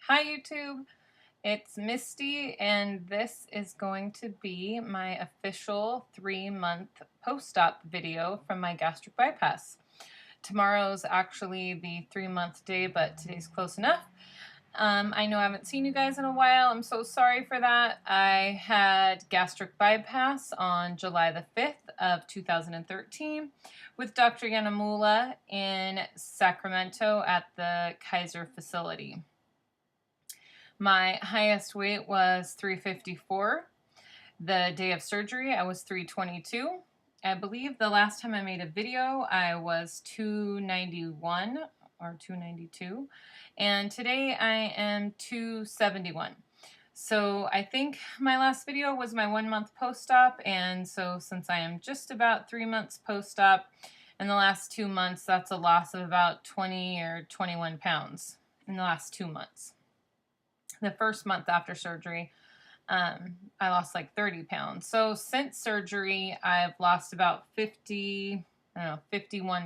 Hi YouTube, it's Misty and this is going to be my official 3-month post-op video from my gastric bypass. Tomorrow's actually the 3-month day, but today's close enough. I know I haven't seen you guys in a while. I'm so sorry for that. I had gastric bypass on July the 5th of 2013 with Dr. Yanamula in Sacramento at the Kaiser facility. My highest weight was 354. The day of surgery, I was 322. I believe the last time I made a video, I was 291 or 292. And today I am 271. So I think my last video was my 1-month post-op. And so since I am just about 3 months post-op, in the last 2 months, that's a loss of about 20 or 21 pounds in the last 2 months. The first month after surgery, I lost like 30 pounds. So since surgery, I've lost about 51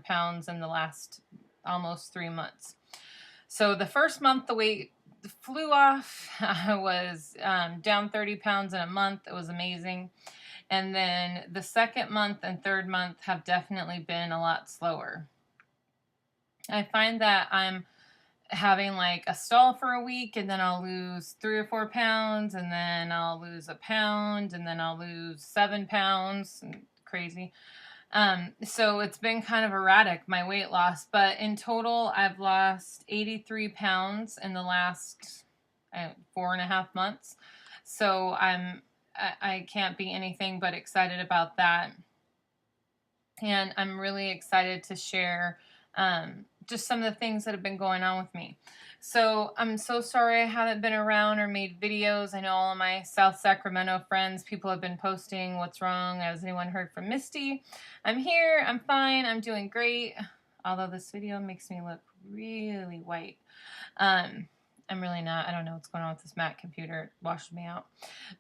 pounds in the last almost 3 months. So the first month, the weight flew off. I was down 30 pounds in a month. It was amazing. And then the second month and third month have definitely been a lot slower. I find that I'm having like a stall for a week and then I'll lose 3 or 4 pounds and then I'll lose a pound and then I'll lose 7 pounds. Crazy. So it's been kind of erratic, my weight loss, but in total I've lost 83 pounds in the last 4.5 months. So I can't be anything but excited about that. And I'm really excited to share just some of the things that have been going on with me. So I'm so sorry I haven't been around or made videos. I know all of my South Sacramento friends, people have been posting what's wrong. Has anyone heard from Misty? I'm here, I'm fine, I'm doing great. Although this video makes me look really white. I'm really not. I don't know what's going on with this Mac computer. It washed me out.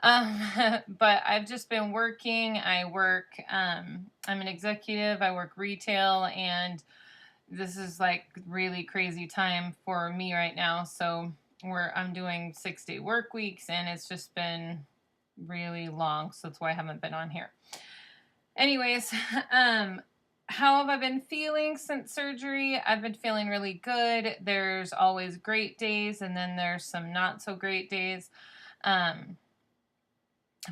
But I've just been working. I'm an executive. I work retail, and this is like really crazy time for me right now. So I'm doing 6-day work weeks, and it's just been really long. So that's why I haven't been on here. Anyways, how have I been feeling since surgery? I've been feeling really good. There's always great days, and then there's some not so great days.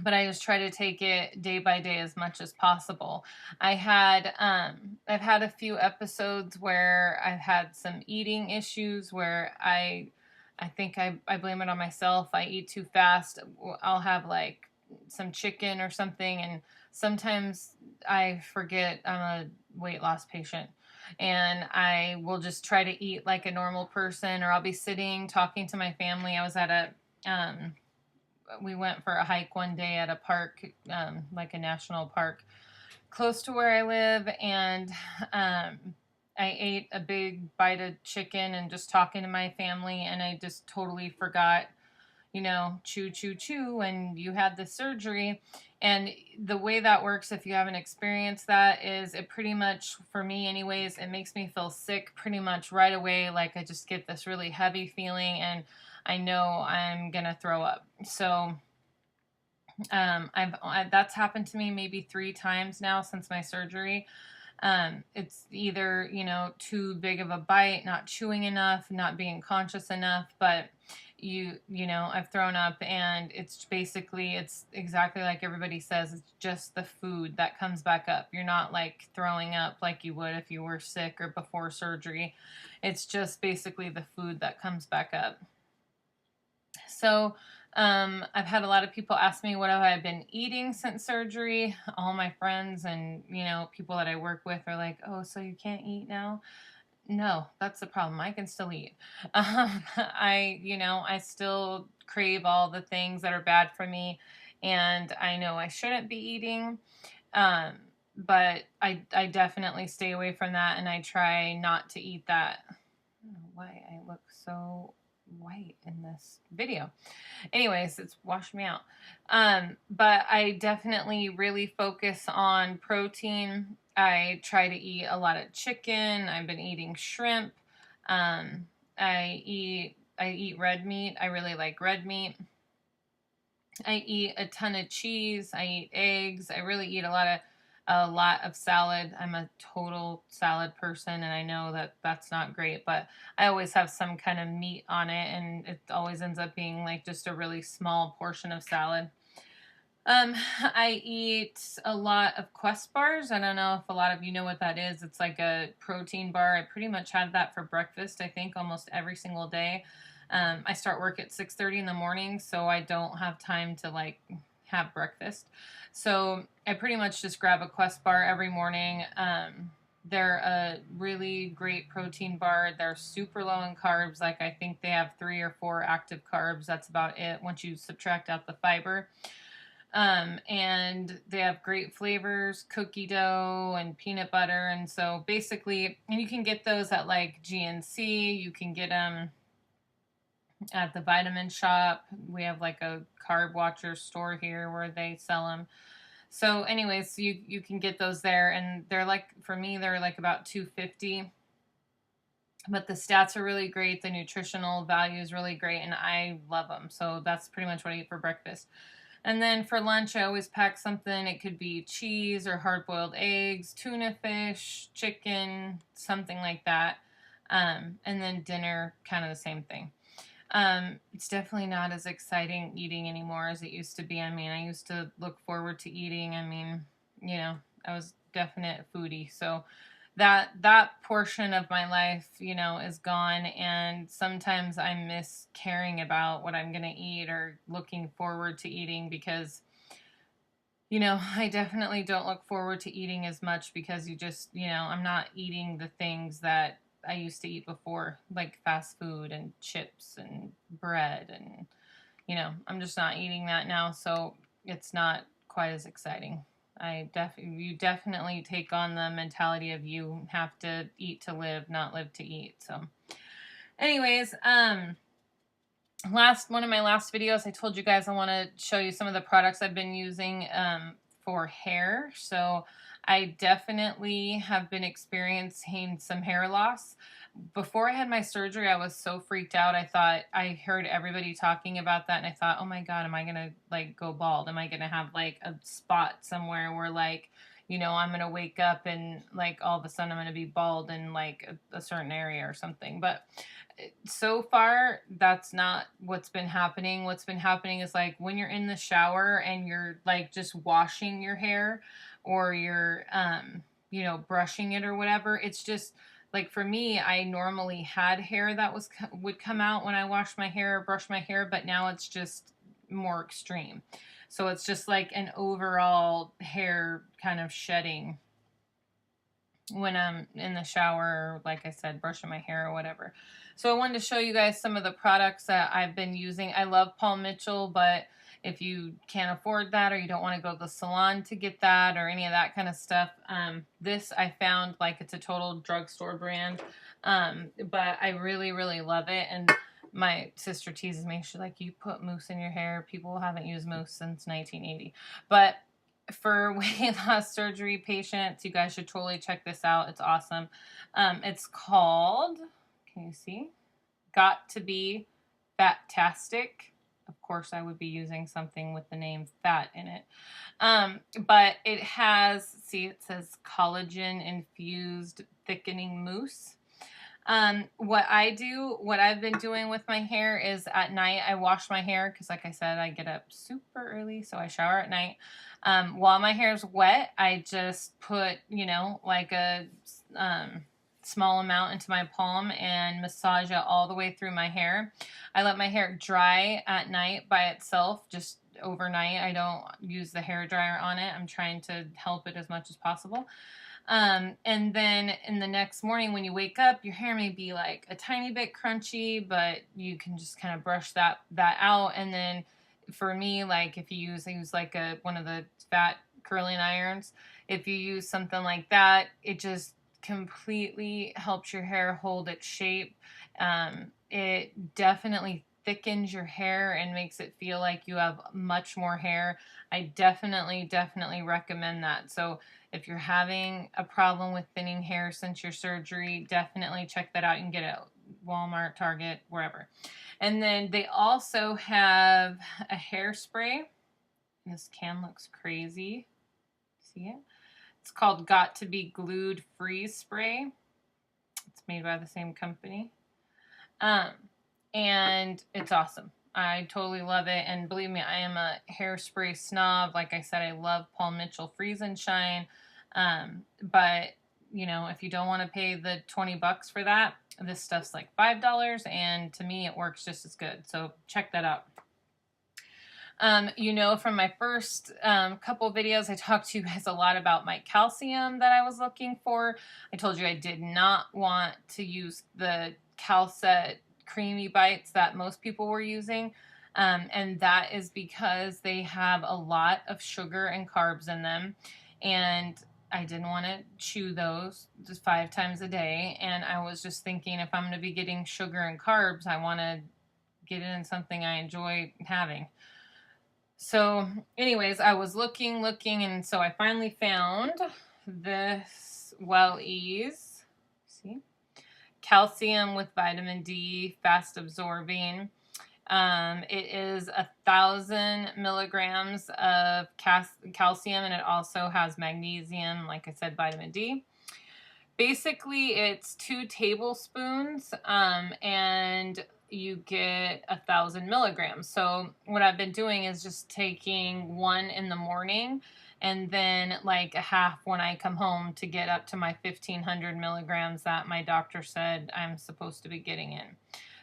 But I just try to take it day by day as much as possible. I've had a few episodes where I've had some eating issues where I think I blame it on myself. I eat too fast. I'll have like some chicken or something, and sometimes I forget I'm a weight loss patient. And I will just try to eat like a normal person, or I'll be sitting talking to my family. I was at we went for a hike one day at a park, like a national park close to where I live, and I ate a big bite of chicken and just talking to my family, and I just totally forgot, chew, chew, chew, and you had the surgery. And the way that works, if you haven't experienced that, is it pretty much, for me anyways, it makes me feel sick pretty much right away. Like I just get this really heavy feeling, and I know I'm gonna throw up. So that's happened to me maybe 3 times now since my surgery. It's either, too big of a bite, not chewing enough, not being conscious enough, but I've thrown up, and it's exactly like everybody says, it's just the food that comes back up. You're not like throwing up like you would if you were sick or before surgery. It's just basically the food that comes back up. So I've had a lot of people ask me what have I been eating since surgery. All my friends and, people that I work with are like, oh, so you can't eat now? No, that's the problem. I can still eat. I still crave all the things that are bad for me, and I know I shouldn't be eating. But I definitely stay away from that, and I try not to eat that. I don't know why I look so white in this video. Anyways, it's washed me out. But I definitely really focus on protein. I try to eat a lot of chicken. I've been eating shrimp. I eat I eat red meat. I really like red meat. I eat a ton of cheese. I eat eggs. I really eat a lot of salad. I'm a total salad person, and I know that that's not great, but I always have some kind of meat on it, and it always ends up being like just a really small portion of salad. I eat a lot of Quest bars. I don't know if a lot of you know what that is. It's like a protein bar. I pretty much have that for breakfast, I think, almost every single day. I start work at 6:30 in the morning, so I don't have time to like have breakfast. So I pretty much just grab a Quest bar every morning. They're a really great protein bar. They're super low in carbs. Like I think they have 3 or 4 active carbs. That's about it once you subtract out the fiber. And they have great flavors, cookie dough and peanut butter. And so basically, and you can get those at like GNC, you can get them at the vitamin shop. We have like a Carb Watcher store here where they sell them. So anyways, you can get those there, and they're like, for me, they're like about $2.50. But the stats are really great. The nutritional value is really great, and I love them. So that's pretty much what I eat for breakfast. And then for lunch, I always pack something. It could be cheese or hard-boiled eggs, tuna fish, chicken, something like that. And then dinner, kind of the same thing. It's definitely not as exciting eating anymore as it used to be. I mean, I used to look forward to eating. I mean, I was definite foodie. So that portion of my life, is gone, and sometimes I miss caring about what I'm going to eat or looking forward to eating because I definitely don't look forward to eating as much because I'm not eating the things that I used to eat before, like fast food and chips and bread, and I'm just not eating that now, so it's not quite as exciting. You definitely take on the mentality of you have to eat to live, not live to eat. So, anyways, one of my last videos, I told you guys I want to show you some of the products I've been using for hair. So, I definitely have been experiencing some hair loss. Before I had my surgery, I was so freaked out. I heard everybody talking about that, and I thought, oh my God, am I gonna like go bald? Am I gonna have like a spot somewhere where like, I'm gonna wake up and like all of a sudden I'm gonna be bald in like a certain area or something? But so far, that's not what's been happening. What's been happening is like when you're in the shower and you're like just washing your hair, or you're brushing it or whatever, it's just like, for me, I normally had hair that would come out when I washed my hair or brushed my hair, but now it's just more extreme. So it's just like an overall hair kind of shedding when I'm in the shower, or like I said, brushing my hair or whatever. So I wanted to show you guys some of the products that I've been using. I love Paul Mitchell, but if you can't afford that, or you don't want to go to the salon to get that or any of that kind of stuff, this I found like it's a total drugstore brand, but I really, really love it. And my sister teases me. She's like, you put mousse in your hair. People haven't used mousse since 1980. But for weight loss surgery patients, you guys should totally check this out. It's awesome. It's called, can you see? Got to Be Fatastic. Of course, I would be using something with the name fat in it. But it has, see, it says collagen infused thickening mousse. What I've been doing with my hair is at night, I wash my hair because, like I said, I get up super early, so I shower at night. While my hair is wet, I just put, like a small amount into my palm and massage it all the way through my hair. I let my hair dry at night by itself, just overnight. I don't use the hair dryer on it. I'm trying to help it as much as possible. And then in the next morning when you wake up, your hair may be like a tiny bit crunchy, but you can just kind of brush that out. And then for me, like I use like one of the fat curling irons. If you use something like that, it just completely helps your hair hold its shape. It definitely thickens your hair and makes it feel like you have much more hair. I definitely recommend that. So if you're having a problem with thinning hair since your surgery, definitely check that out. You can get it Walmart, Target, wherever. And then they also have a hairspray. This can looks crazy. See it? It's called Got to Be Glued Freeze Spray. It's made by the same company. And it's awesome. I totally love it. And believe me, I am a hairspray snob. Like I said, I love Paul Mitchell Freeze and Shine. But, you know, if you don't want to pay the $20 for that, this stuff's like $5. And to me, it works just as good. So check that out. You know, from my first couple videos, I talked to you guys a lot about my calcium that I was looking for. I told you I did not want to use the Calcet creamy bites that most people were using. And that is because they have a lot of sugar and carbs in them. And I didn't want to chew those just 5 times a day. And I was just thinking, if I'm going to be getting sugar and carbs, I want to get it in something I enjoy having. So anyways, I was looking, and so I finally found this Well-Ease. See? Calcium with vitamin D, fast absorbing. It is 1,000 milligrams of calcium, and it also has magnesium, like I said, vitamin D. Basically, it's 2 tablespoons, and you get 1,000 milligrams. So what I've been doing is just taking 1 in the morning and then like a half when I come home to get up to my 1,500 milligrams that my doctor said I'm supposed to be getting in.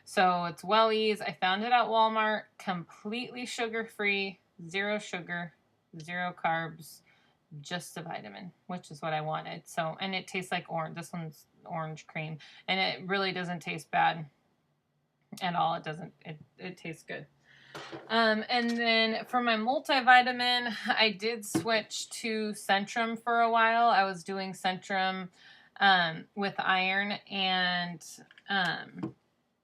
So it's Well-Ease. I found it at Walmart, completely sugar-free, 0 sugar, 0 carbs, just a vitamin, which is what I wanted. So, and it tastes like orange. This one's orange cream, and it really doesn't taste bad at all. It doesn't, it tastes good. And then for my multivitamin, I did switch to Centrum for a while. I was doing Centrum with iron, and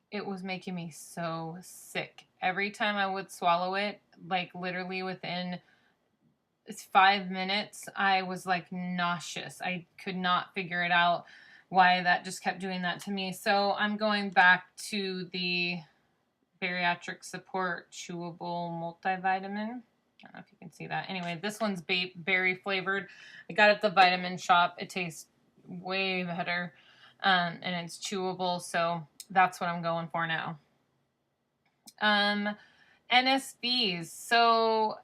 it was making me so sick. Every time I would swallow it, like literally within 5 minutes, I was like nauseous. I could not figure it out why that just kept doing that to me. So I'm going back to the Bariatric Support Chewable Multivitamin. I don't know if you can see that. Anyway, this one's berry flavored. I got it at the vitamin shop. It tastes way better, and it's chewable, so that's what I'm going for now. NSVs. So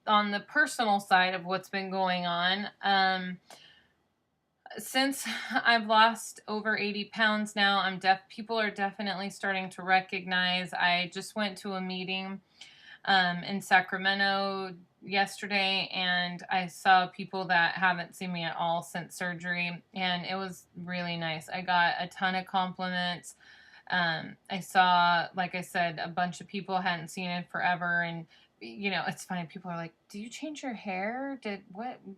on the personal side of what's been going on, since I've lost over 80 pounds now, people are definitely starting to recognize. I just went to a meeting in Sacramento yesterday, and I saw people that haven't seen me at all since surgery, and it was really nice. I got a ton of compliments. I saw, like I said, a bunch of people I hadn't seen in forever, and you know, it's funny. People are like, "Did you change your hair?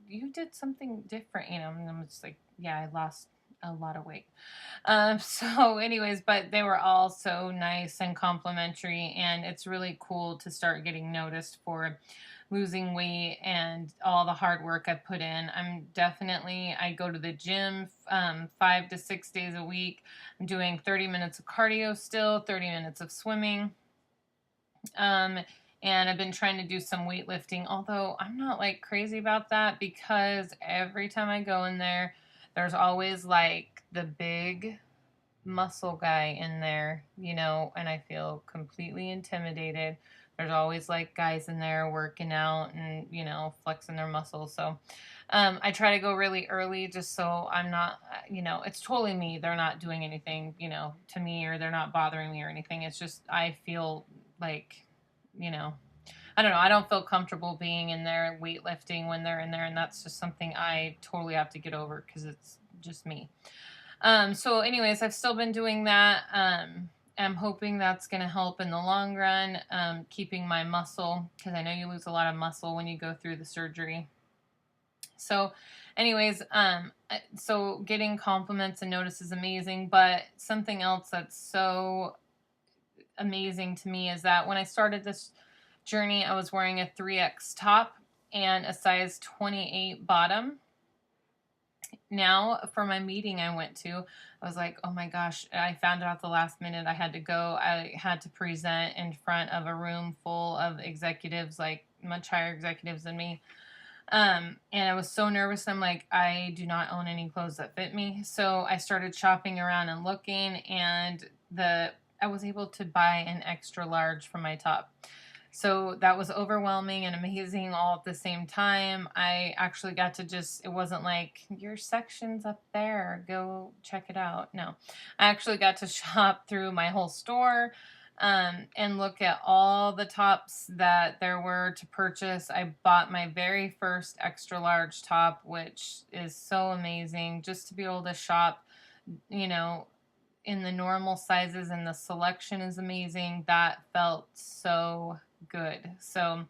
You did something different?" You know, and I'm just like, "Yeah, I lost a lot of weight." So anyways, but they were all so nice and complimentary, and it's really cool to start getting noticed for losing weight and all the hard work I put in. I go to the gym 5 to 6 days a week. I'm doing 30 minutes of cardio still, 30 minutes of swimming. And I've been trying to do some weightlifting, although I'm not like crazy about that, because every time I go in there, there's always like the big muscle guy in there, you know, and I feel completely intimidated. There's always like guys in there working out and, you know, flexing their muscles. So I try to go really early just so I'm not, you know, it's totally me. They're not doing anything, you know, to me, or they're not bothering me or anything. It's just I feel like, you know, I don't know. I don't feel comfortable being in there weightlifting when they're in there, and that's just something I totally have to get over because it's just me. So anyways, I've still been doing that. I'm hoping that's going to help in the long run, keeping my muscle, because I know you lose a lot of muscle when you go through the surgery. So anyways, so getting compliments and notice is amazing, but something else that's so amazing to me is that when I started this journey, I was wearing a 3X top and a size 28 bottom. Now for my meeting I went to, I was like, oh my gosh, I found out the last minute I had to go. I had to present in front of a room full of executives, like much higher executives than me. And I was so nervous. I'm like, I do not own any clothes that fit me. So I started shopping around and looking, and I was able to buy an extra large for my top. So that was overwhelming and amazing all at the same time. I actually got to it wasn't like, your section's up there, go check it out. No, I actually got to shop through my whole store, and look at all the tops that there were to purchase. I bought my very first extra large top, which is so amazing just to be able to shop, you know, in the normal sizes, and the selection is amazing. That felt so good. So,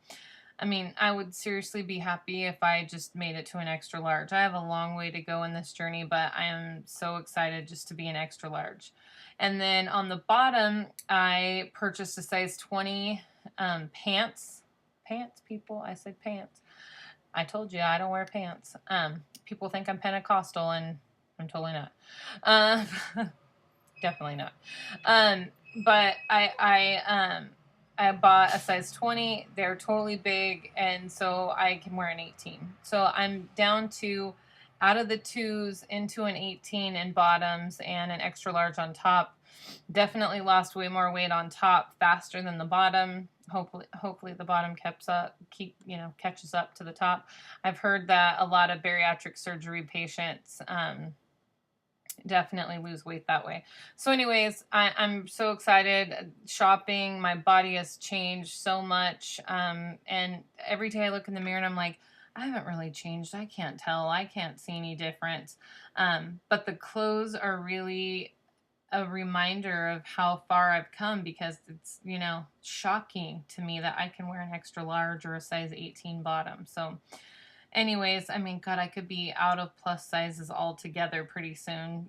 I mean, I would seriously be happy if I just made it to an extra large. I have a long way to go in this journey, but I am so excited just to be an extra large. And then on the bottom, I purchased a size 20 pants. Pants, people. I said pants. I told you I don't wear pants. People think I'm Pentecostal, and I'm totally not. Definitely not. Um, but I bought a size 20. They're totally big, and so I can wear an 18. So I'm down to, out of the twos, into an 18 in bottoms and an extra large on top. Definitely lost way more weight on top faster than the bottom. Hopefully the bottom catches up to the top. I've heard that a lot of bariatric surgery patients definitely lose weight that way. So anyways, I'm so excited. Shopping, my body has changed so much. And every day I look in the mirror and I'm like, I haven't really changed. I can't tell. I can't see any difference. But the clothes are really a reminder of how far I've come, because it's, shocking to me that I can wear an extra large or a size 18 bottom. So anyways, I mean, God, I could be out of plus sizes altogether pretty soon.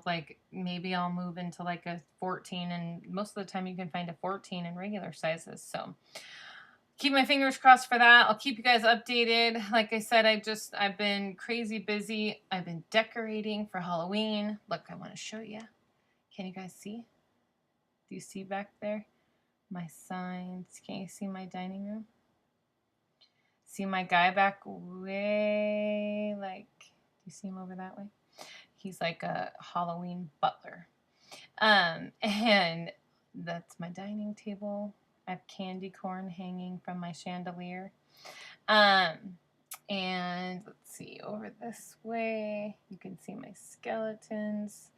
Like maybe I'll move into like a 14, and most of the time you can find a 14 in regular sizes. So keep my fingers crossed for that. I'll keep you guys updated. Like I said, I've been crazy busy. I've been decorating for Halloween. Look, I want to show you. Can you guys see? Do you see back there? My signs. Can you see my dining room? See my guy back way, like, do you see him over that way? He's like a Halloween butler. And that's my dining table. I have candy corn hanging from my chandelier. And let's see, over this way, you can see my skeletons.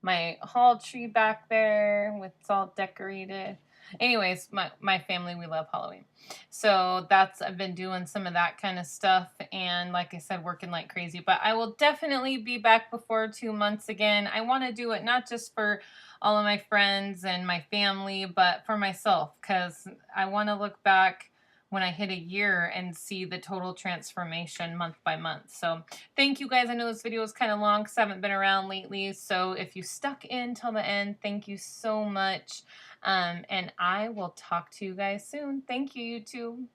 My hall tree back there, it's all decorated. Anyways, my family, we love Halloween. So I've been doing some of that kind of stuff, and like I said, working like crazy. But I will definitely be back before 2 months again. I want to do it not just for all of my friends and my family, but for myself, because I want to look back when I hit a year and see the total transformation month by month. So thank you guys. I know this video is kind of long because I haven't been around lately. So if you stuck in till the end, thank you so much. And I will talk to you guys soon. Thank you, YouTube.